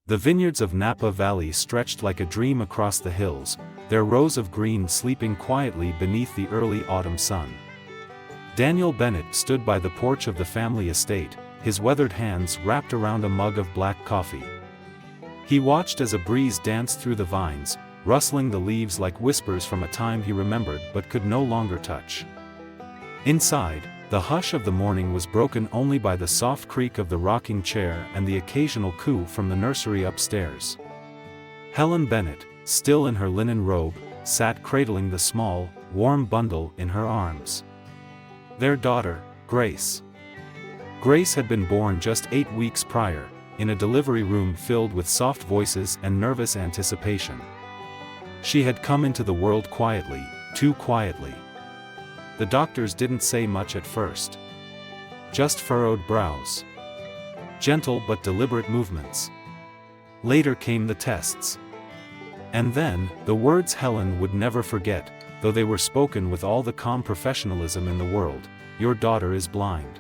The vineyards of Napa Valley stretched like a dream across the hills, their rows of green sleeping quietly beneath the early autumn sun. Daniel Bennett stood by the porch of the family estate, his weathered hands wrapped around a mug of black coffee. He watched as a breeze danced through the vines, rustling the leaves like whispers from a time he remembered but could no longer touch. Inside, the hush of the morning was broken only by the soft creak of the rocking chair and the occasional coo from the nursery upstairs. Helen Bennett, still in her linen robe, sat cradling the small, warm bundle in her arms. Their daughter, Grace. Grace had been born just 8 weeks prior, in a delivery room filled with soft voices and nervous anticipation. She had come into the world quietly, too quietly. The doctors didn't say much at first. Just furrowed brows. Gentle but deliberate movements. Later came the tests. And then, the words Helen would never forget, though they were spoken with all the calm professionalism in the world: "Your daughter is blind.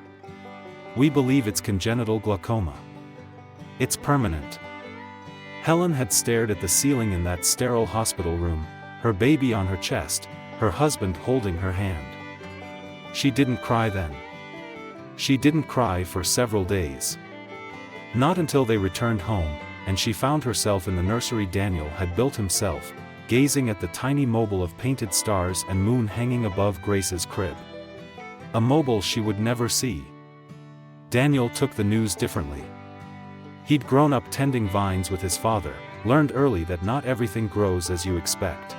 We believe it's congenital glaucoma. It's permanent." Helen had stared at the ceiling in that sterile hospital room, her baby on her chest, her husband holding her hand. She didn't cry then. She didn't cry for several days. Not until they returned home, and she found herself in the nursery Daniel had built himself, gazing at the tiny mobile of painted stars and moon hanging above Grace's crib. A mobile she would never see. Daniel took the news differently. He'd grown up tending vines with his father, learned early that not everything grows as you expect.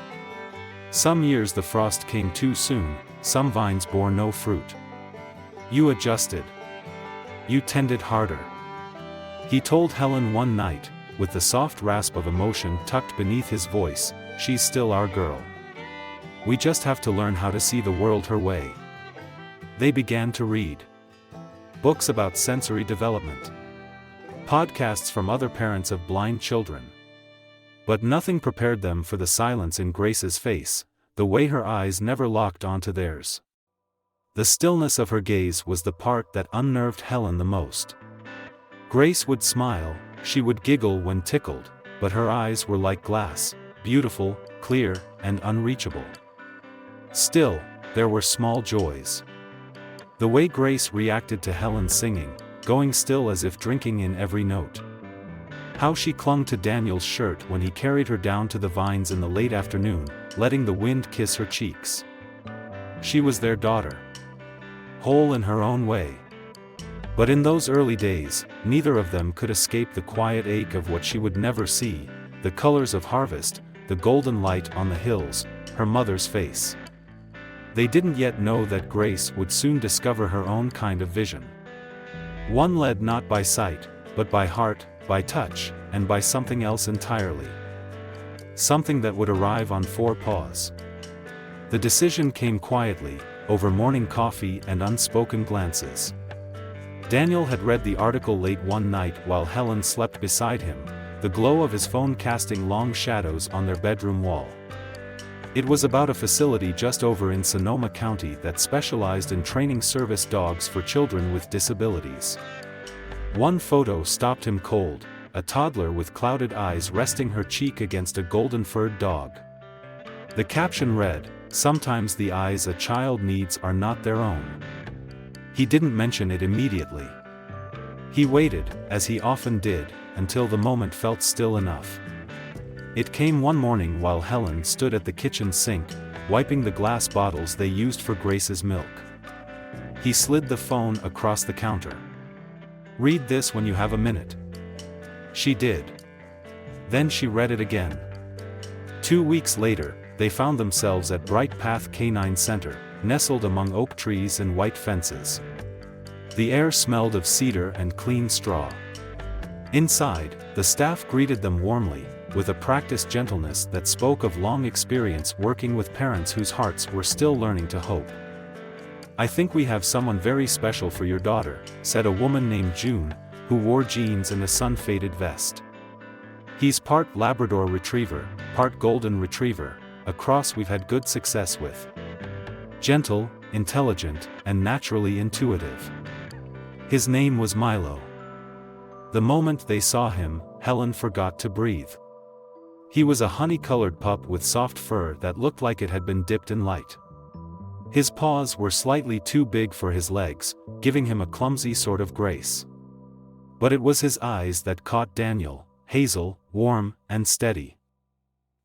Some years the frost came too soon, some vines bore no fruit. You adjusted. You tended harder. He told Helen one night, with the soft rasp of emotion tucked beneath his voice, "She's still our girl. We just have to learn how to see the world her way." They began to read books about sensory development, podcasts from other parents of blind children. But nothing prepared them for the silence in Grace's face, the way her eyes never locked onto theirs. The stillness of her gaze was the part that unnerved Helen the most. Grace would smile, she would giggle when tickled, but her eyes were like glass, beautiful, clear, and unreachable. Still, there were small joys. The way Grace reacted to Helen's singing, going still as if drinking in every note. How she clung to Daniel's shirt when he carried her down to the vines in the late afternoon, letting the wind kiss her cheeks. She was their daughter. Whole in her own way. But in those early days, neither of them could escape the quiet ache of what she would never see: the colors of harvest, the golden light on the hills, her mother's face. They didn't yet know that Grace would soon discover her own kind of vision. One led not by sight, but by heart, by touch, and by something else entirely. Something that would arrive on 4 paws. The decision came quietly, over morning coffee and unspoken glances. Daniel had read the article late one night while Helen slept beside him, the glow of his phone casting long shadows on their bedroom wall. It was about a facility just over in Sonoma County that specialized in training service dogs for children with disabilities. One photo stopped him cold, a toddler with clouded eyes resting her cheek against a golden-furred dog. The caption read, "Sometimes the eyes a child needs are not their own." He didn't mention it immediately. He waited, as he often did, until the moment felt still enough. It came one morning while Helen stood at the kitchen sink, wiping the glass bottles they used for Grace's milk. He slid the phone across the counter. "Read this when you have a minute." She did. Then she read it again. 2 weeks later, they found themselves at Bright Path Canine Center, nestled among oak trees and white fences. The air smelled of cedar and clean straw. Inside, the staff greeted them warmly, with a practiced gentleness that spoke of long experience working with parents whose hearts were still learning to hope. "I think we have someone very special for your daughter," said a woman named June, who wore jeans and a sun-faded vest. "He's part Labrador Retriever, part Golden Retriever, a cross we've had good success with. Gentle, intelligent, and naturally intuitive. His name was Milo." The moment they saw him, Helen forgot to breathe. He was a honey-colored pup with soft fur that looked like it had been dipped in light. His paws were slightly too big for his legs, giving him a clumsy sort of grace. But it was his eyes that caught Daniel, hazel, warm, and steady.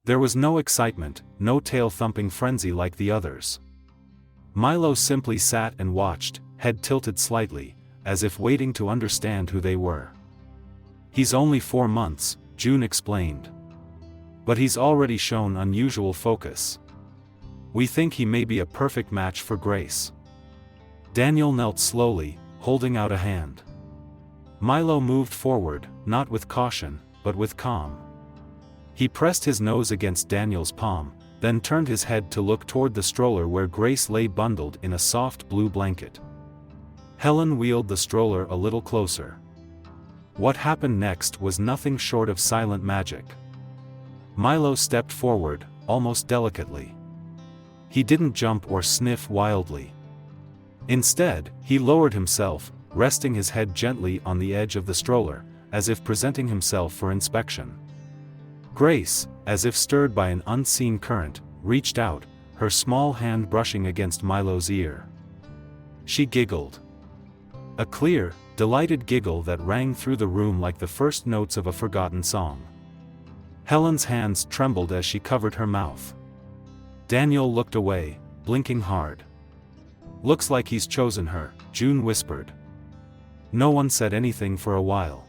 There was no excitement, no tail-thumping frenzy like the others. Milo simply sat and watched, head tilted slightly, as if waiting to understand who they were. "He's only 4 months," June explained. "But he's already shown unusual focus. We think he may be a perfect match for Grace." Daniel knelt slowly, holding out a hand. Milo moved forward, not with caution, but with calm. He pressed his nose against Daniel's palm, then turned his head to look toward the stroller where Grace lay bundled in a soft blue blanket. Helen wheeled the stroller a little closer. What happened next was nothing short of silent magic. Milo stepped forward, almost delicately. He didn't jump or sniff wildly. Instead, he lowered himself, resting his head gently on the edge of the stroller, as if presenting himself for inspection. Grace, as if stirred by an unseen current, reached out, her small hand brushing against Milo's ear. She giggled. A clear, delighted giggle that rang through the room like the first notes of a forgotten song. Helen's hands trembled as she covered her mouth. Daniel looked away, blinking hard. "Looks like he's chosen her," June whispered. No one said anything for a while.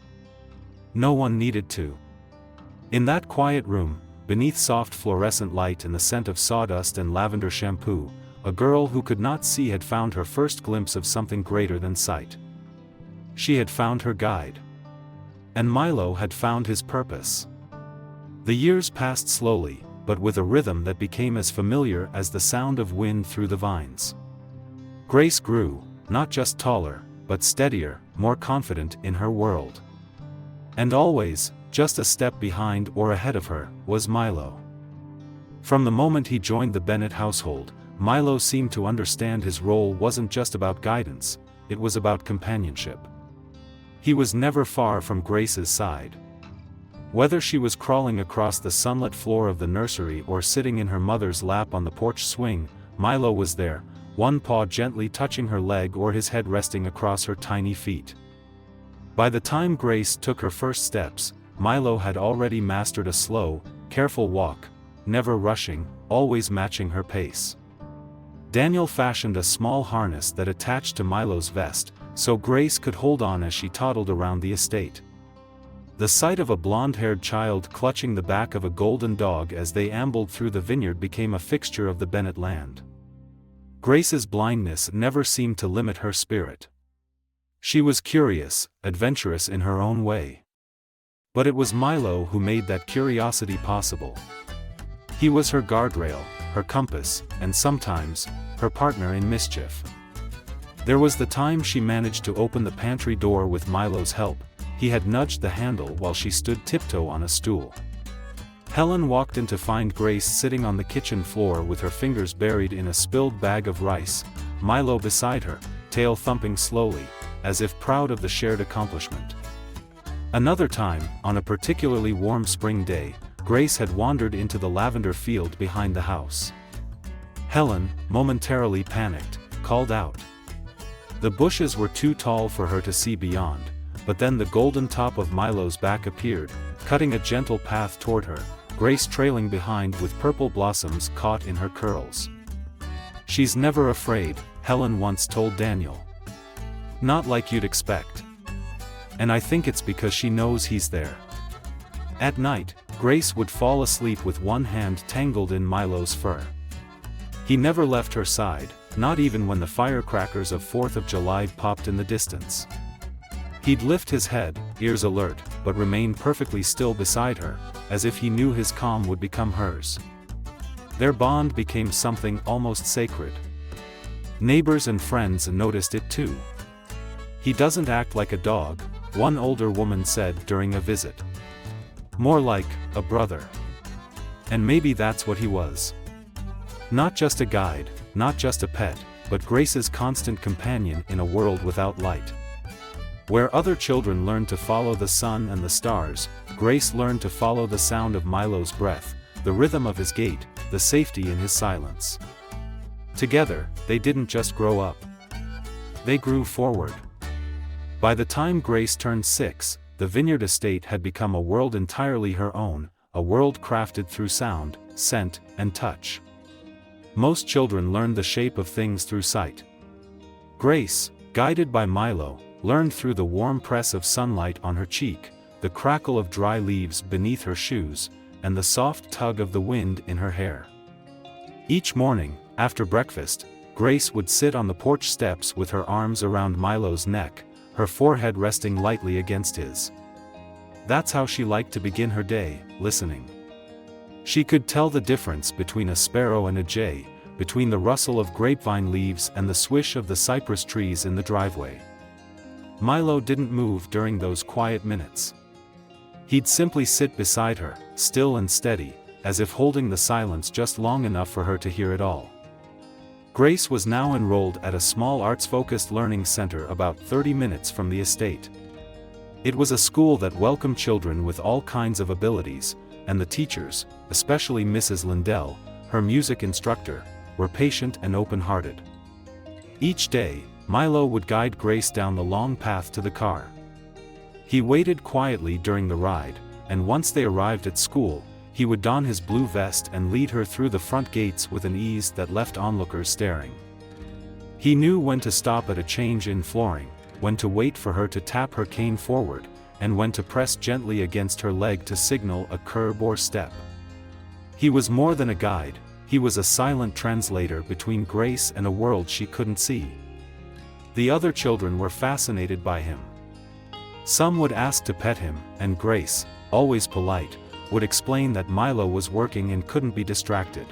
No one needed to. In that quiet room, beneath soft fluorescent light and the scent of sawdust and lavender shampoo, a girl who could not see had found her first glimpse of something greater than sight. She had found her guide. And Milo had found his purpose. The years passed slowly, but with a rhythm that became as familiar as the sound of wind through the vines. Grace grew, not just taller, but steadier, more confident in her world. And always, just a step behind or ahead of her, was Milo. From the moment he joined the Bennett household, Milo seemed to understand his role wasn't just about guidance, it was about companionship. He was never far from Grace's side. Whether she was crawling across the sunlit floor of the nursery or sitting in her mother's lap on the porch swing, Milo was there, one paw gently touching her leg or his head resting across her tiny feet. By the time Grace took her first steps, Milo had already mastered a slow, careful walk, never rushing, always matching her pace. Daniel fashioned a small harness that attached to Milo's vest, so Grace could hold on as she toddled around the estate. The sight of a blonde-haired child clutching the back of a golden dog as they ambled through the vineyard became a fixture of the Bennett land. Grace's blindness never seemed to limit her spirit. She was curious, adventurous in her own way. But it was Milo who made that curiosity possible. He was her guardrail, her compass, and sometimes, her partner in mischief. There was the time she managed to open the pantry door with Milo's help. He had nudged the handle while she stood tiptoe on a stool. Helen walked in to find Grace sitting on the kitchen floor with her fingers buried in a spilled bag of rice, Milo beside her, tail thumping slowly, as if proud of the shared accomplishment. Another time, on a particularly warm spring day, Grace had wandered into the lavender field behind the house. Helen, momentarily panicked, called out. The bushes were too tall for her to see beyond, but then the golden top of Milo's back appeared, cutting a gentle path toward her, Grace trailing behind with purple blossoms caught in her curls. "She's never afraid," Helen once told Daniel. "Not like you'd expect. And I think it's because she knows he's there." At night, Grace would fall asleep with one hand tangled in Milo's fur. He never left her side, not even when the firecrackers of 4th of July popped in the distance. He'd lift his head, ears alert, but remain perfectly still beside her, as if he knew his calm would become hers. Their bond became something almost sacred. Neighbors and friends noticed it too. "He doesn't act like a dog," one older woman said during a visit. "More like a brother." And maybe that's what he was. Not just a guide, not just a pet, but Grace's constant companion in a world without light. Where other children learned to follow the sun and the stars, Grace learned to follow the sound of Milo's breath, the rhythm of his gait, the safety in his silence. Together, they didn't just grow up. They grew forward. By the time Grace turned 6, the vineyard estate had become a world entirely her own, a world crafted through sound, scent, and touch. Most children learned the shape of things through sight. Grace, guided by Milo, learned through the warm press of sunlight on her cheek, the crackle of dry leaves beneath her shoes, and the soft tug of the wind in her hair. Each morning, after breakfast, Grace would sit on the porch steps with her arms around Milo's neck, her forehead resting lightly against his. That's how she liked to begin her day, listening. She could tell the difference between a sparrow and a jay, between the rustle of grapevine leaves and the swish of the cypress trees in the driveway. Milo didn't move during those quiet minutes. He'd simply sit beside her, still and steady, as if holding the silence just long enough for her to hear it all. Grace was now enrolled at a small arts-focused learning center about 30 minutes from the estate. It was a school that welcomed children with all kinds of abilities, and the teachers, especially Mrs. Lindell, her music instructor, were patient and open-hearted. Each day, Milo would guide Grace down the long path to the car. He waited quietly during the ride, and once they arrived at school, he would don his blue vest and lead her through the front gates with an ease that left onlookers staring. He knew when to stop at a change in flooring, when to wait for her to tap her cane forward, and when to press gently against her leg to signal a curb or step. He was more than a guide, he was a silent translator between Grace and a world she couldn't see. The other children were fascinated by him. Some would ask to pet him, and Grace, always polite, would explain that Milo was working and couldn't be distracted.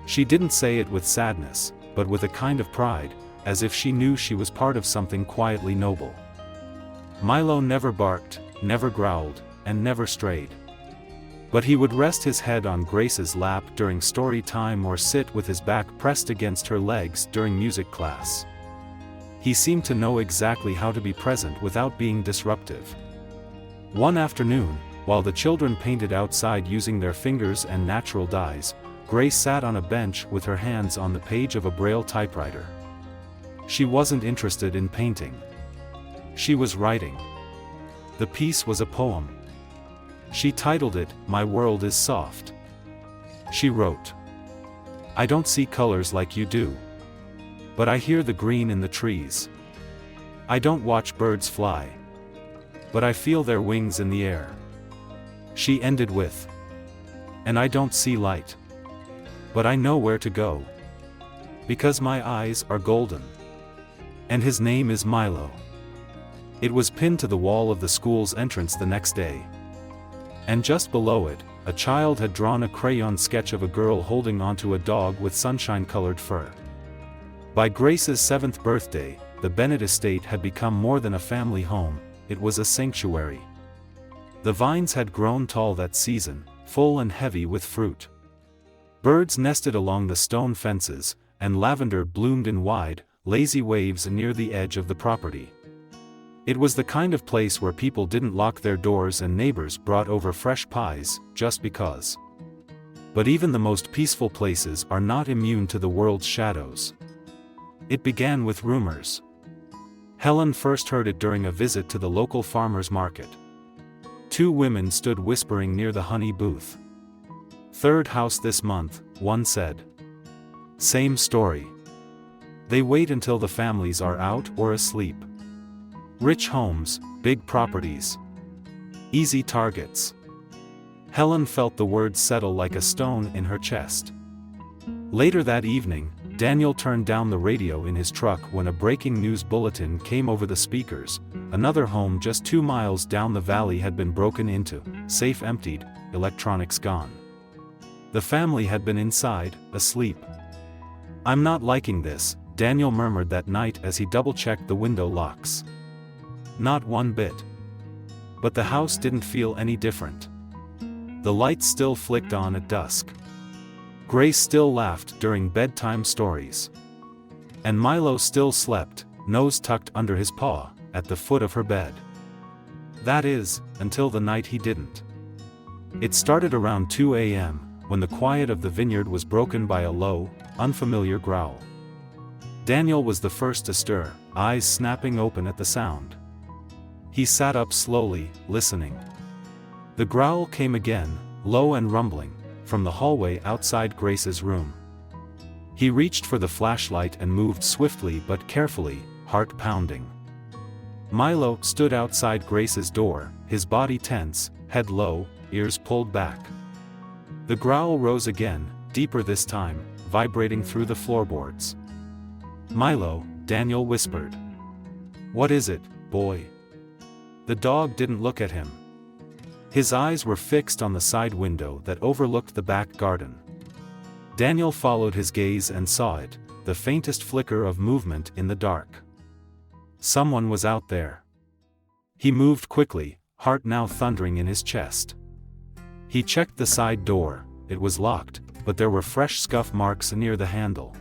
She didn't say it with sadness, but with a kind of pride, as if she knew she was part of something quietly noble. Milo never barked, never growled, and never strayed. But he would rest his head on Grace's lap during story time or sit with his back pressed against her legs during music class. He seemed to know exactly how to be present without being disruptive. One afternoon, while the children painted outside using their fingers and natural dyes, Grace sat on a bench with her hands on the page of a Braille typewriter. She wasn't interested in painting. She was writing. The piece was a poem. She titled it, "My World is Soft." She wrote, "I don't see colors like you do. But I hear the green in the trees. I don't watch birds fly. But I feel their wings in the air." She ended with, "And I don't see light. But I know where to go. Because my eyes are golden. And his name is Milo." It was pinned to the wall of the school's entrance the next day. And just below it, a child had drawn a crayon sketch of a girl holding onto a dog with sunshine-colored fur. By Grace's 7th birthday, the Bennett estate had become more than a family home, it was a sanctuary. The vines had grown tall that season, full and heavy with fruit. Birds nested along the stone fences, and lavender bloomed in wide, lazy waves near the edge of the property. It was the kind of place where people didn't lock their doors and neighbors brought over fresh pies, just because. But even the most peaceful places are not immune to the world's shadows. It began with rumors. Helen first heard it during a visit to the local farmer's market. 2 women stood whispering near the honey booth. "Third house this month," one said. Same story. They wait until the families are out or asleep. Rich homes, big properties. Easy targets. Helen felt the words settle like a stone in her chest. Later that evening, Daniel turned down the radio in his truck when a breaking news bulletin came over the speakers. Another home just 2 miles down the valley had been broken into, safe emptied, electronics gone. The family had been inside, asleep. "I'm not liking this," Daniel murmured that night as he double-checked the window locks. Not one bit. But the house didn't feel any different. The lights still flicked on at dusk. Grace still laughed during bedtime stories. And Milo still slept, nose tucked under his paw, at the foot of her bed. That is, until the night he didn't. It started around 2 a.m., when the quiet of the vineyard was broken by a low, unfamiliar growl. Daniel was the first to stir, eyes snapping open at the sound. He sat up slowly, listening. The growl came again, low and rumbling, from the hallway outside Grace's room. He reached for the flashlight and moved swiftly but carefully, heart pounding. Milo stood outside Grace's door, his body tense, head low, ears pulled back. The growl rose again, deeper this time, vibrating through the floorboards. "Milo," Daniel whispered. "What is it, boy?" The dog didn't look at him. His eyes were fixed on the side window that overlooked the back garden. Daniel followed his gaze and saw it, the faintest flicker of movement in the dark. Someone was out there. He moved quickly, heart now thundering in his chest. He checked the side door, it was locked, but there were fresh scuff marks near the handle.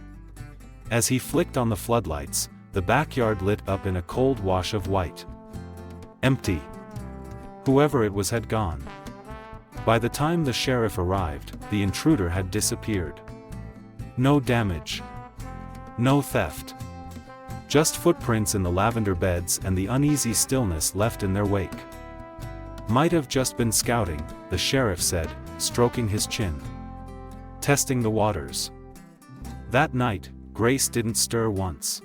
As he flicked on the floodlights, the backyard lit up in a cold wash of white. Empty. Whoever it was had gone. By the time the sheriff arrived, the intruder had disappeared. No damage. No theft. Just footprints in the lavender beds and the uneasy stillness left in their wake. "Might have just been scouting," the sheriff said, stroking his chin. "Testing the waters." That night, Grace didn't stir once.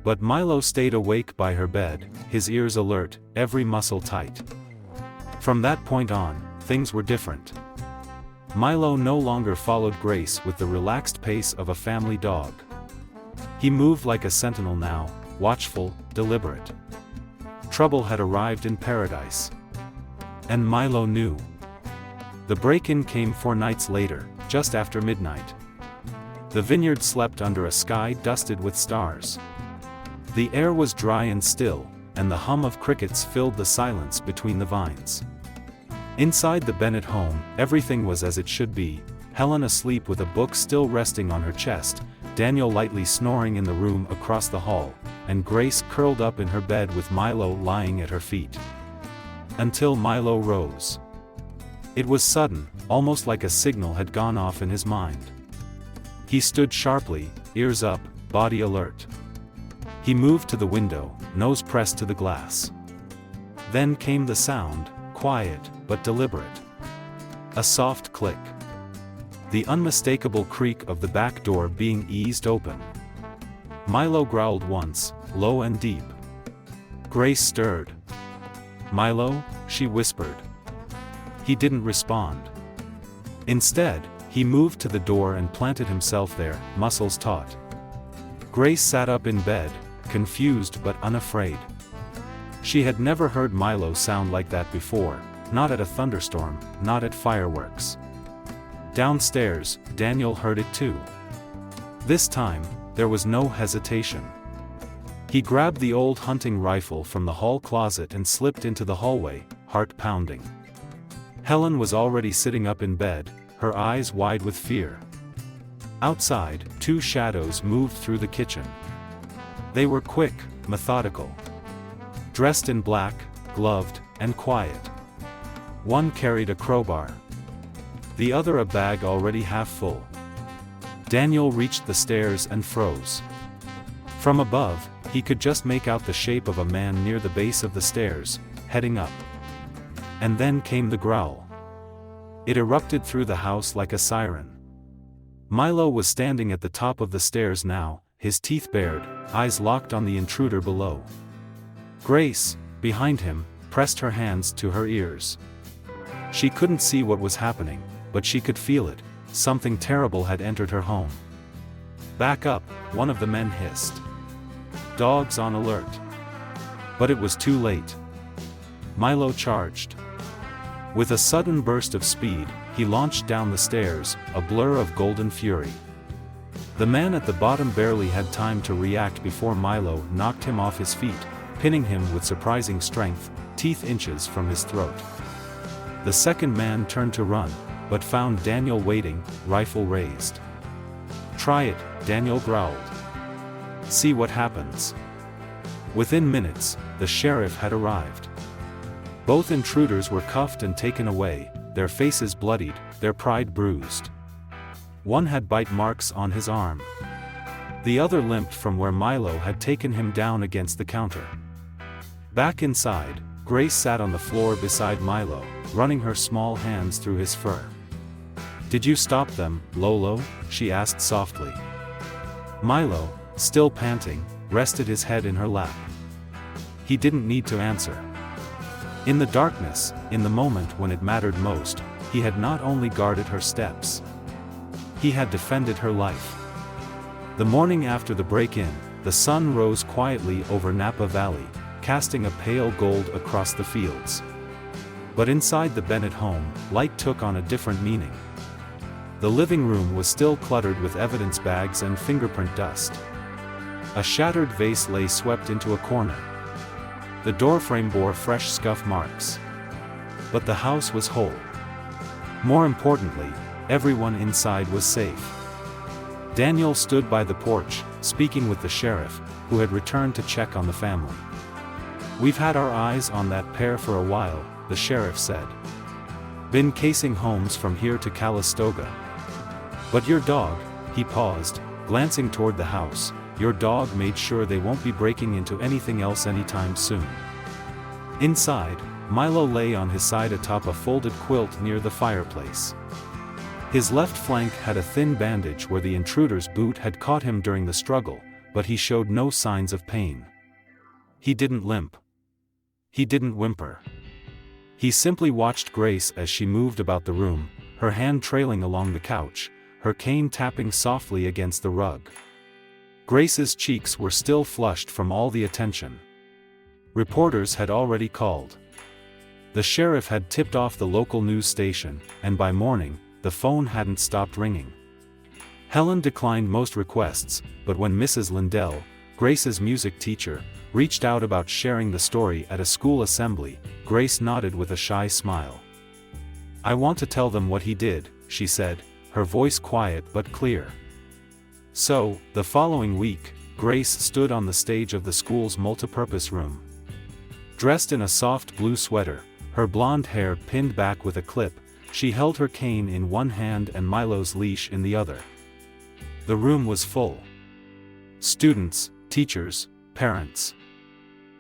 But Milo stayed awake by her bed, his ears alert, every muscle tight. From that point on, things were different. Milo no longer followed Grace with the relaxed pace of a family dog. He moved like a sentinel now, watchful, deliberate. Trouble had arrived in paradise. And Milo knew. The break-in came 4 nights later, just after midnight. The vineyard slept under a sky dusted with stars. The air was dry and still, and the hum of crickets filled the silence between the vines. Inside the Bennett home, everything was as it should be, Helen asleep with a book still resting on her chest, Daniel lightly snoring in the room across the hall, and Grace curled up in her bed with Milo lying at her feet. Until Milo rose. It was sudden, almost like a signal had gone off in his mind. He stood sharply, ears up, body alert. He moved to the window, nose pressed to the glass. Then came the sound, quiet, but deliberate. A soft click. The unmistakable creak of the back door being eased open. Milo growled once, low and deep. Grace stirred. "Milo," she whispered. He didn't respond. Instead, he moved to the door and planted himself there, muscles taut. Grace sat up in bed, confused but unafraid. She had never heard Milo sound like that before, not at a thunderstorm, not at fireworks. Downstairs, Daniel heard it too. This time, there was no hesitation. He grabbed the old hunting rifle from the hall closet and slipped into the hallway, heart pounding. Helen was already sitting up in bed, her eyes wide with fear. Outside, 2 shadows moved through the kitchen. They were quick, methodical. Dressed in black, gloved, and quiet. One carried a crowbar. The other a bag already half full. Daniel reached the stairs and froze. From above, he could just make out the shape of a man near the base of the stairs, heading up. And then came the growl. It erupted through the house like a siren. Milo was standing at the top of the stairs now, his teeth bared, eyes locked on the intruder below. Grace, behind him, pressed her hands to her ears. She couldn't see what was happening, but she could feel it, something terrible had entered her home. "Back up," one of the men hissed. "Dogs on alert." But it was too late. Milo charged. With a sudden burst of speed, he launched down the stairs, a blur of golden fury. The man at the bottom barely had time to react before Milo knocked him off his feet, pinning him with surprising strength, teeth inches from his throat. The second man turned to run, but found Daniel waiting, rifle raised. "Try it," Daniel growled. "See what happens." Within minutes, the sheriff had arrived. Both intruders were cuffed and taken away, their faces bloodied, their pride bruised. One had bite marks on his arm. The other limped from where Milo had taken him down against the counter. Back inside, Grace sat on the floor beside Milo, running her small hands through his fur. "Did you stop them, Lolo?" she asked softly. Milo, still panting, rested his head in her lap. He didn't need to answer. In the darkness, in the moment when it mattered most, he had not only guarded her steps. He had defended her life. The morning after the break-in, the sun rose quietly over Napa Valley, casting a pale gold across the fields. But inside the Bennett home, light took on a different meaning. The living room was still cluttered with evidence bags and fingerprint dust. A shattered vase lay swept into a corner. The doorframe bore fresh scuff marks. But the house was whole. More importantly, everyone inside was safe. Daniel stood by the porch, speaking with the sheriff, who had returned to check on the family. "We've had our eyes on that pair for a while," the sheriff said. "Been casing homes from here to Calistoga. But your dog," he paused, glancing toward the house, "your dog made sure they won't be breaking into anything else anytime soon." Inside, Milo lay on his side atop a folded quilt near the fireplace. His left flank had a thin bandage where the intruder's boot had caught him during the struggle, but he showed no signs of pain. He didn't limp. He didn't whimper. He simply watched Grace as she moved about the room, her hand trailing along the couch, her cane tapping softly against the rug. Grace's cheeks were still flushed from all the attention. Reporters had already called. The sheriff had tipped off the local news station, and by morning, the phone hadn't stopped ringing. Helen declined most requests, but when Mrs. Lindell, Grace's music teacher, reached out about sharing the story at a school assembly, Grace nodded with a shy smile. "I want to tell them what he did," she said, her voice quiet but clear. So, the following week, Grace stood on the stage of the school's multipurpose room. Dressed in a soft blue sweater, her blonde hair pinned back with a clip, she held her cane in one hand and Milo's leash in the other. The room was full. Students, teachers, parents.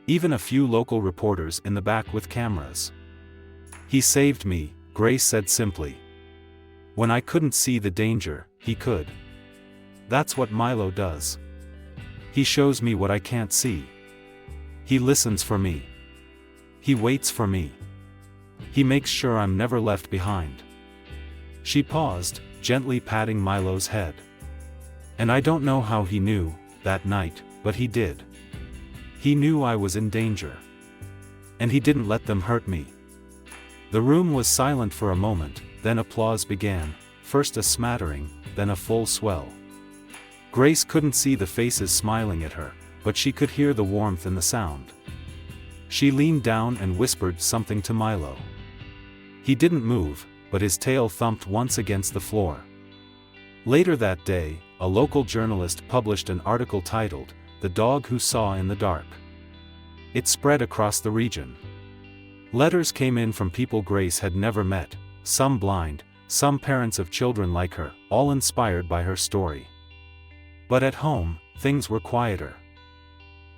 Even a few local reporters in the back with cameras. "He saved me," Grace said simply. "When I couldn't see the danger, he could. That's what Milo does. He shows me what I can't see. He listens for me. He waits for me. He makes sure I'm never left behind." She paused, gently patting Milo's head. "And I don't know how he knew, that night, but he did. He knew I was in danger. And he didn't let them hurt me." The room was silent for a moment, then applause began, first a smattering, then a full swell. Grace couldn't see the faces smiling at her, but she could hear the warmth in the sound. She leaned down and whispered something to Milo. He didn't move, but his tail thumped once against the floor. Later that day, a local journalist published an article titled, "The Dog Who Saw in the Dark." It spread across the region. Letters came in from people Grace had never met, some blind, some parents of children like her, all inspired by her story. But at home, things were quieter.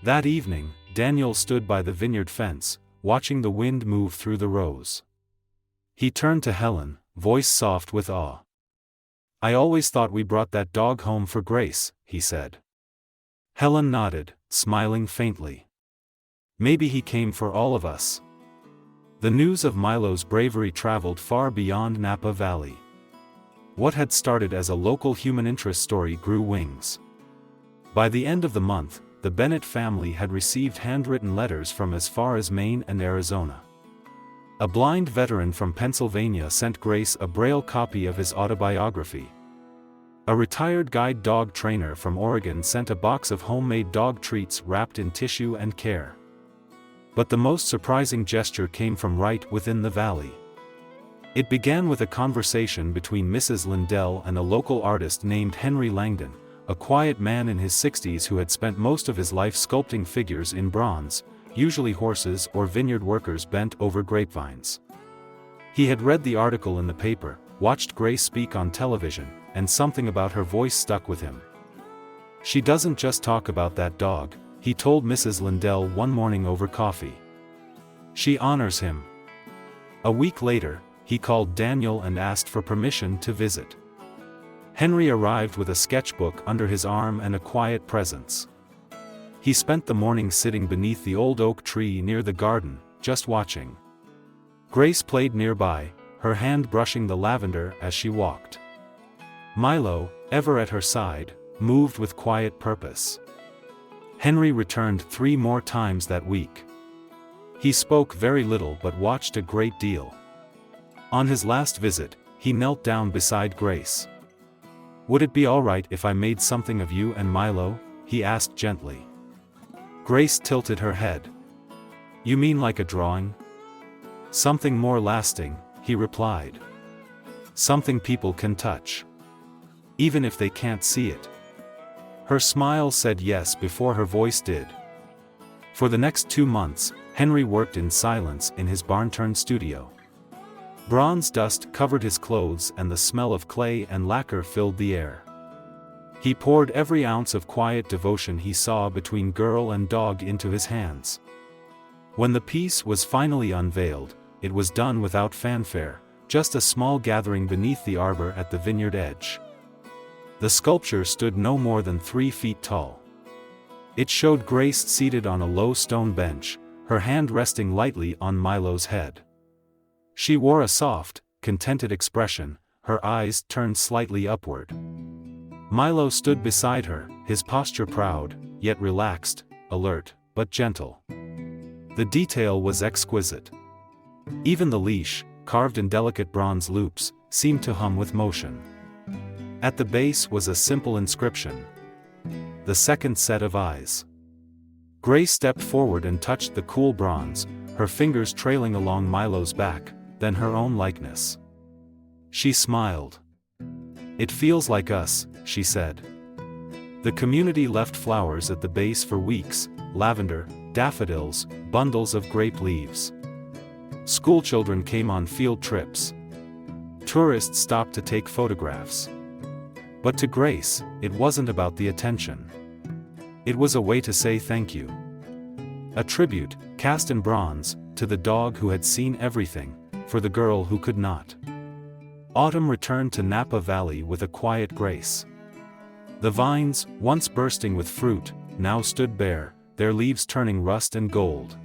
That evening, Daniel stood by the vineyard fence, watching the wind move through the rows. He turned to Helen, voice soft with awe. "I always thought we brought that dog home for Grace," he said. Helen nodded, smiling faintly. "Maybe he came for all of us." The news of Milo's bravery traveled far beyond Napa Valley. What had started as a local human interest story grew wings. By the end of the month, the Bennett family had received handwritten letters from as far as Maine and Arizona. A blind veteran from Pennsylvania sent Grace a Braille copy of his autobiography. A retired guide dog trainer from Oregon sent a box of homemade dog treats wrapped in tissue and care. But the most surprising gesture came from right within the valley. It began with a conversation between Mrs. Lindell and a local artist named Henry Langdon, a quiet man in his 60s who had spent most of his life sculpting figures in bronze, usually horses or vineyard workers bent over grapevines. He had read the article in the paper, watched Grace speak on television, and something about her voice stuck with him. "She doesn't just talk about that dog," he told Mrs. Lindell one morning over coffee. "She honors him." A week later, he called Daniel and asked for permission to visit. Henry arrived with a sketchbook under his arm and a quiet presence. He spent the morning sitting beneath the old oak tree near the garden, just watching. Grace played nearby, her hand brushing the lavender as she walked. Milo, ever at her side, moved with quiet purpose. Henry returned 3 more times that week. He spoke very little but watched a great deal. On his last visit, he knelt down beside Grace. "Would it be all right if I made something of you and Milo?" he asked gently. Grace tilted her head. "You mean like a drawing?" "Something more lasting," he replied. "Something people can touch. Even if they can't see it." Her smile said yes before her voice did. For the next 2 months, Henry worked in silence in his barn-turned studio. Bronze dust covered his clothes and the smell of clay and lacquer filled the air. He poured every ounce of quiet devotion he saw between girl and dog into his hands. When the piece was finally unveiled, it was done without fanfare, just a small gathering beneath the arbor at the vineyard edge. The sculpture stood no more than 3 feet tall. It showed Grace seated on a low stone bench, her hand resting lightly on Milo's head. She wore a soft, contented expression, her eyes turned slightly upward. Milo stood beside her, his posture proud, yet relaxed, alert, but gentle. The detail was exquisite. Even the leash, carved in delicate bronze loops, seemed to hum with motion. At the base was a simple inscription: "The second set of eyes." Grace stepped forward and touched the cool bronze, her fingers trailing along Milo's back, then her own likeness. She smiled. "It feels like us," she said. The community left flowers at the base for weeks, lavender, daffodils, bundles of grape leaves. Schoolchildren came on field trips. Tourists stopped to take photographs. But to Grace, it wasn't about the attention. It was a way to say thank you. A tribute, cast in bronze, to the dog who had seen everything, for the girl who could not. Autumn returned to Napa Valley with a quiet grace. The vines, once bursting with fruit, now stood bare, their leaves turning rust and gold.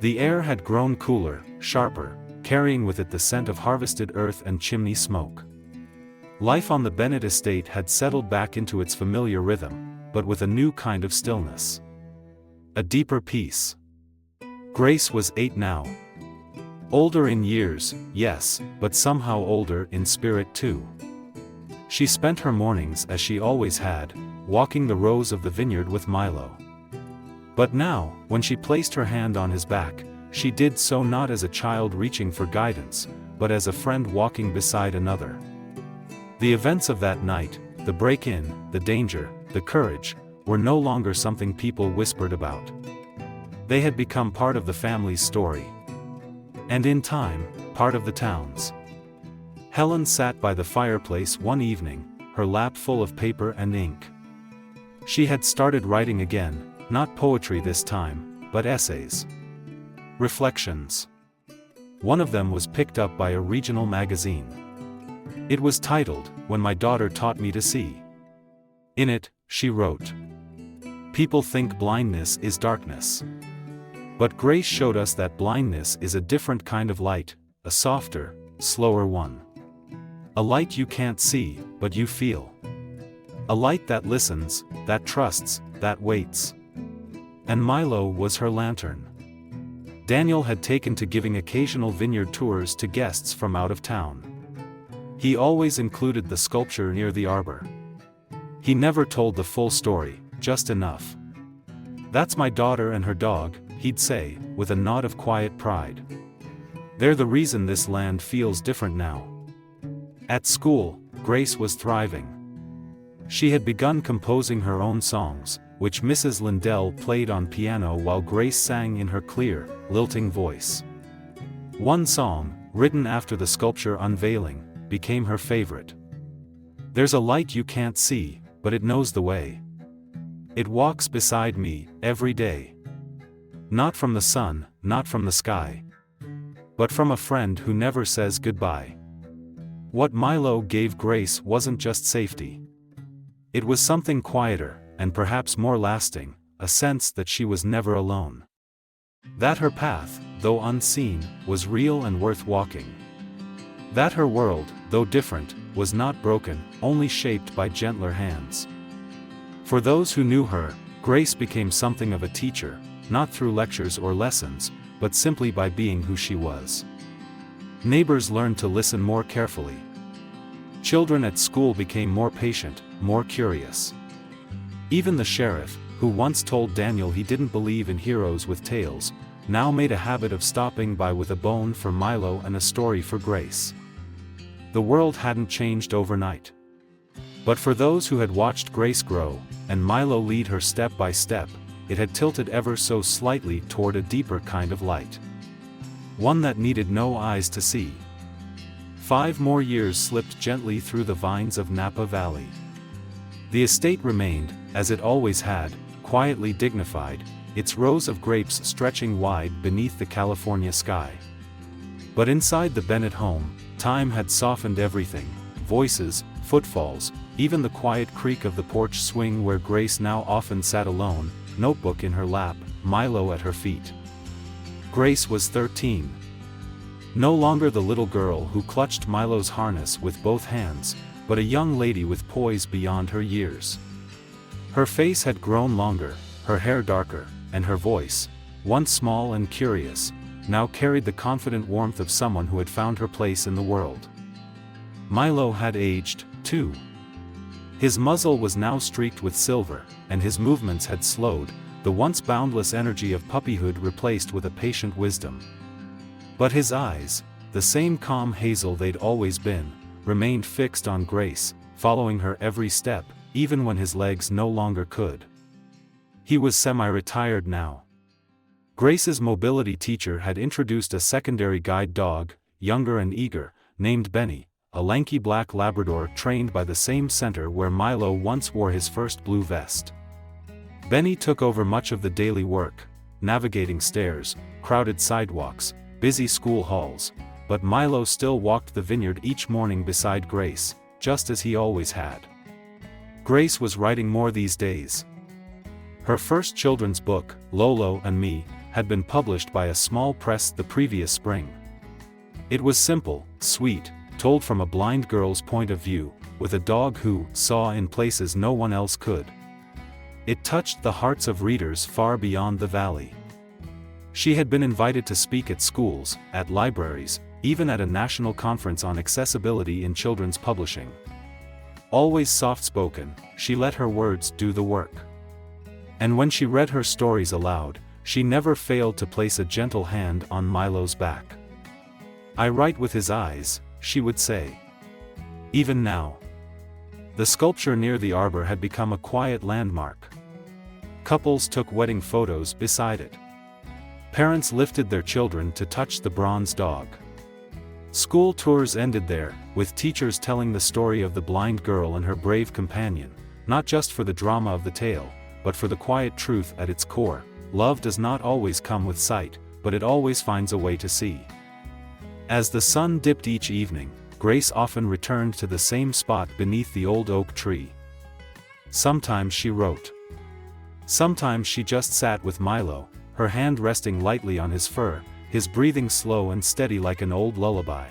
The air had grown cooler, sharper, carrying with it the scent of harvested earth and chimney smoke. Life on the Bennett estate had settled back into its familiar rhythm, but with a new kind of stillness. A deeper peace. Grace was 8 now. Older in years, yes, but somehow older in spirit too. She spent her mornings as she always had, walking the rows of the vineyard with Milo. But now, when she placed her hand on his back, she did so not as a child reaching for guidance, but as a friend walking beside another. The events of that night, the break-in, the danger, the courage, were no longer something people whispered about. They had become part of the family's story. And in time, part of the town's. Helen sat by the fireplace one evening, her lap full of paper and ink. She had started writing again, not poetry this time, but essays. Reflections. One of them was picked up by a regional magazine. It was titled, "When My Daughter Taught Me to See." In it, she wrote, "People think blindness is darkness. But Grace showed us that blindness is a different kind of light, a softer, slower one. A light you can't see, but you feel. A light that listens, that trusts, that waits." And Milo was her lantern. Daniel had taken to giving occasional vineyard tours to guests from out of town. He always included the sculpture near the arbor. He never told the full story, just enough. "That's my daughter and her dog," he'd say, with a nod of quiet pride. "They're the reason this land feels different now." At school, Grace was thriving. She had begun composing her own songs, which Mrs. Lindell played on piano while Grace sang in her clear, lilting voice. One song, written after the sculpture unveiling, became her favorite. There's a light you can't see, but it knows the way. It walks beside me, every day. Not from the sun, not from the sky, but from a friend who never says goodbye. What Milo gave Grace wasn't just safety. It was something quieter, and perhaps more lasting, a sense that she was never alone. That her path, though unseen, was real and worth walking. That her world, though different, was not broken, only shaped by gentler hands. For those who knew her, Grace became something of a teacher, not through lectures or lessons, but simply by being who she was. Neighbors learned to listen more carefully. Children at school became more patient, more curious. Even the sheriff, who once told Daniel he didn't believe in heroes with tails, now made a habit of stopping by with a bone for Milo and a story for Grace. The world hadn't changed overnight. But for those who had watched Grace grow, and Milo lead her step by step, it had tilted ever so slightly toward a deeper kind of light. One that needed no eyes to see. 5 more years slipped gently through the vines of Napa Valley. The estate remained, as it always had, quietly dignified, its rows of grapes stretching wide beneath the California sky. But inside the Bennett home, time had softened everything: voices, footfalls, even the quiet creak of the porch swing where Grace now often sat alone, notebook in her lap, Milo at her feet. Grace was 13. No longer the little girl who clutched Milo's harness with both hands, but a young lady with poise beyond her years. Her face had grown longer, her hair darker, and her voice, once small and curious, now carried the confident warmth of someone who had found her place in the world. Milo had aged, too. His muzzle was now streaked with silver, and his movements had slowed, the once boundless energy of puppyhood replaced with a patient wisdom. But his eyes, the same calm hazel they'd always been, remained fixed on Grace, following her every step, even when his legs no longer could. He was semi-retired now. Grace's mobility teacher had introduced a secondary guide dog, younger and eager, named Benny, a lanky black Labrador trained by the same center where Milo once wore his first blue vest. Benny took over much of the daily work, navigating stairs, crowded sidewalks, busy school halls, but Milo still walked the vineyard each morning beside Grace, just as he always had. Grace was writing more these days. Her first children's book, Lolo and Me, had been published by a small press the previous spring. It was simple, sweet, told from a blind girl's point of view, with a dog who saw in places no one else could. It touched the hearts of readers far beyond the valley. She had been invited to speak at schools, at libraries, even at a national conference on accessibility in children's publishing. Always soft-spoken, she let her words do the work. And when she read her stories aloud, she never failed to place a gentle hand on Milo's back. "I write with his eyes," she would say. Even now. The sculpture near the arbor had become a quiet landmark. Couples took wedding photos beside it. Parents lifted their children to touch the bronze dog. School tours ended there, with teachers telling the story of the blind girl and her brave companion, not just for the drama of the tale, but for the quiet truth at its core: love does not always come with sight, but it always finds a way to see. As the sun dipped each evening, Grace often returned to the same spot beneath the old oak tree. Sometimes she wrote. Sometimes she just sat with Milo, her hand resting lightly on his fur, his breathing slow and steady like an old lullaby.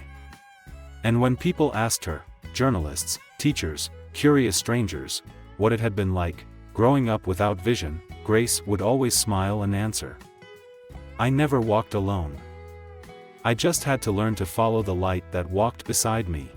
And when people asked her, journalists, teachers, curious strangers, what it had been like, growing up without vision, Grace would always smile and answer, "I never walked alone. I just had to learn to follow the light that walked beside me."